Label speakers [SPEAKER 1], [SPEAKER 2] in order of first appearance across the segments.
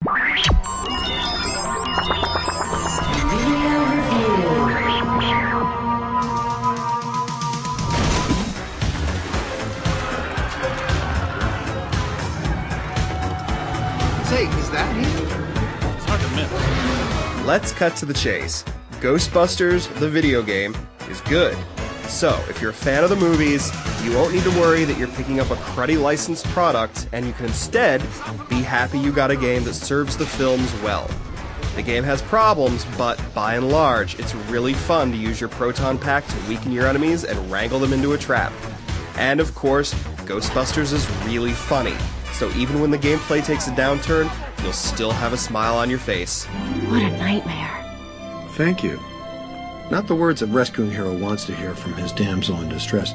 [SPEAKER 1] Say, is that him?
[SPEAKER 2] It's hard to miss.
[SPEAKER 3] Let's cut to the chase. Ghostbusters, the video game, is good. So, if you're a fan of the movies, you won't need to worry that you're picking up a cruddy licensed product, and you can instead be happy you got a game that serves the films well. The game has problems, but by and large, it's really fun to use your proton pack to weaken your enemies and wrangle them into a trap. And of course, Ghostbusters is really funny, so even when the gameplay takes a downturn, you'll still have a smile on your face.
[SPEAKER 4] What a nightmare.
[SPEAKER 5] Thank you. Not the words a rescuing hero wants to hear from his damsel in distress.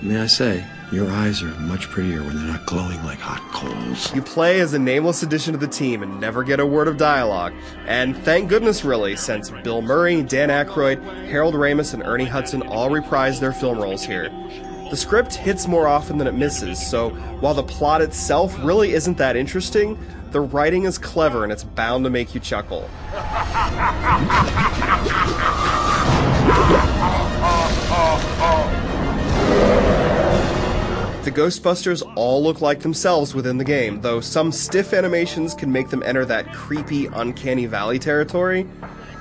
[SPEAKER 5] May I say, your eyes are much prettier when they're not glowing like hot coals.
[SPEAKER 3] You play as a nameless addition to the team and never get a word of dialogue. And thank goodness, really, since Bill Murray, Dan Aykroyd, Harold Ramis, and Ernie Hudson all reprise their film roles here. The script hits more often than it misses, so while the plot itself really isn't that interesting, the writing is clever and it's bound to make you chuckle. The Ghostbusters all look like themselves within the game, though some stiff animations can make them enter that creepy, uncanny valley territory.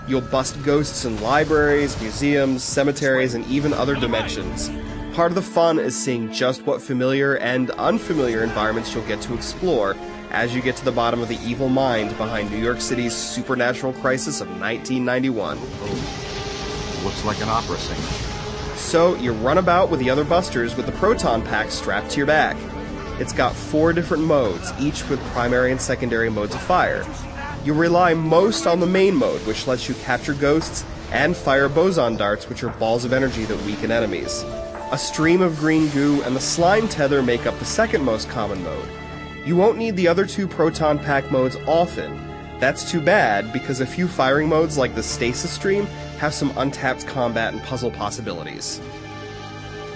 [SPEAKER 3] You'll bust ghosts in libraries, museums, cemeteries, and even other dimensions. Part of the fun is seeing just what familiar and unfamiliar environments you'll get to explore as you get to the bottom of the evil mind behind New York City's supernatural crisis of 1991.
[SPEAKER 2] Looks like an opera singer.
[SPEAKER 3] So, you run about with the other Busters with the proton pack strapped to your back. It's got 4 different modes, each with primary and secondary modes of fire. You rely most on the main mode, which lets you capture ghosts, and fire boson darts, which are balls of energy that weaken enemies. A stream of green goo and the slime tether make up the second most common mode. You won't need the other 2 proton pack modes often. That's too bad, because a few firing modes like the stasis stream have some untapped combat and puzzle possibilities.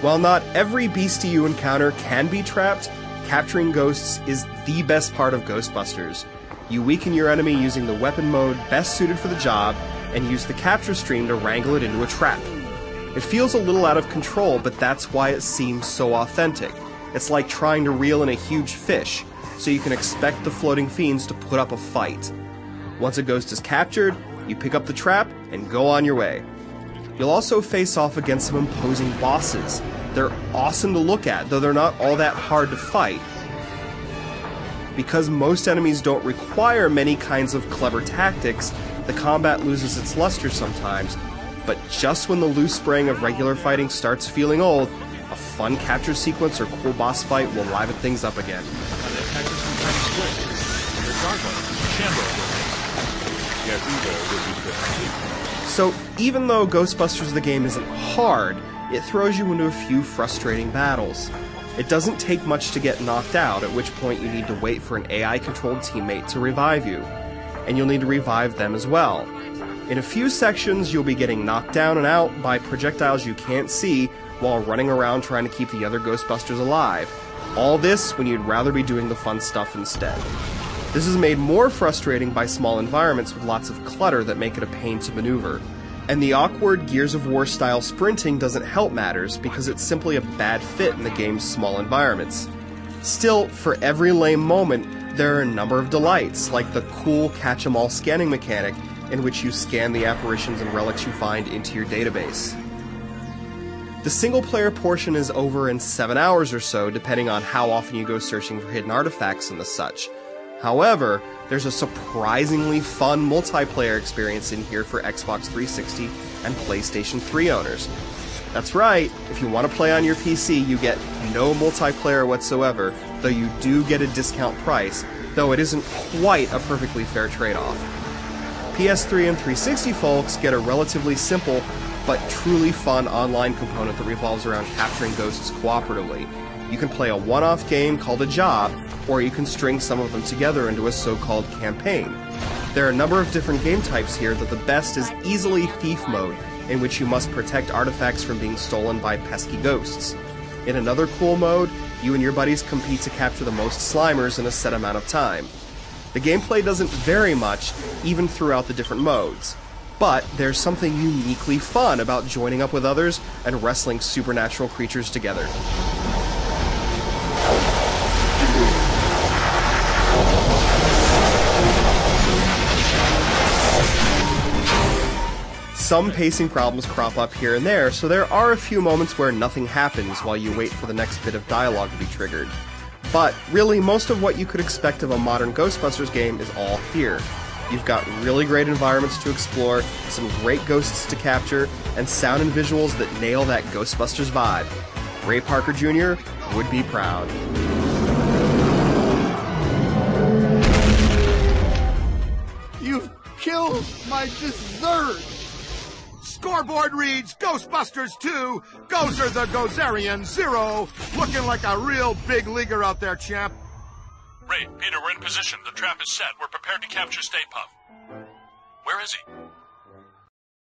[SPEAKER 3] While not every beastie you encounter can be trapped, capturing ghosts is the best part of Ghostbusters. You weaken your enemy using the weapon mode best suited for the job, and use the capture stream to wrangle it into a trap. It feels a little out of control, but that's why it seems so authentic. It's like trying to reel in a huge fish, so you can expect the floating fiends to put up a fight. Once a ghost is captured, you pick up the trap and go on your way. You'll also face off against some imposing bosses. They're awesome to look at, though they're not all that hard to fight. Because most enemies don't require many kinds of clever tactics, the combat loses its luster sometimes, but just when the loose spraying of regular fighting starts feeling old, a fun capture sequence or cool boss fight will liven things up again. So, even though Ghostbusters the game isn't hard, it throws you into a few frustrating battles. It doesn't take much to get knocked out, at which point you need to wait for an AI-controlled teammate to revive you. And you'll need to revive them as well. In a few sections, you'll be getting knocked down and out by projectiles you can't see while running around trying to keep the other Ghostbusters alive. All this when you'd rather be doing the fun stuff instead. This is made more frustrating by small environments with lots of clutter that make it a pain to maneuver. And the awkward Gears of War style sprinting doesn't help matters because it's simply a bad fit in the game's small environments. Still, for every lame moment, there are a number of delights, like the cool catch-em-all scanning mechanic in which you scan the apparitions and relics you find into your database. The single-player portion is over in 7 hours or so, depending on how often you go searching for hidden artifacts and the such. However, there's a surprisingly fun multiplayer experience in here for Xbox 360 and PlayStation 3 owners. That's right, if you want to play on your PC, you get no multiplayer whatsoever, though you do get a discount price, though it isn't quite a perfectly fair trade-off. PS3 and 360 folks get a relatively simple but truly fun online component that revolves around capturing ghosts cooperatively. You can play a one-off game called a job, or you can string some of them together into a so-called campaign. There are a number of different game types here, though the best is easily thief mode, in which you must protect artifacts from being stolen by pesky ghosts. In another cool mode, you and your buddies compete to capture the most Slimers in a set amount of time. The gameplay doesn't vary much, even throughout the different modes. But there's something uniquely fun about joining up with others and wrestling supernatural creatures together. Some pacing problems crop up here and there, so there are a few moments where nothing happens while you wait for the next bit of dialogue to be triggered. But really, most of what you could expect of a modern Ghostbusters game is all here. You've got really great environments to explore, some great ghosts to capture, and sound and visuals that nail that Ghostbusters vibe. Ray Parker Jr. would be proud.
[SPEAKER 1] You've killed my dessert!
[SPEAKER 2] Scoreboard reads Ghostbusters 2, Gozer the Gozerian 0. Looking like a real big leaguer out there, champ.
[SPEAKER 4] Ray, Peter, we're in position. The trap is set. We're prepared to capture Stay Puft. Where is he?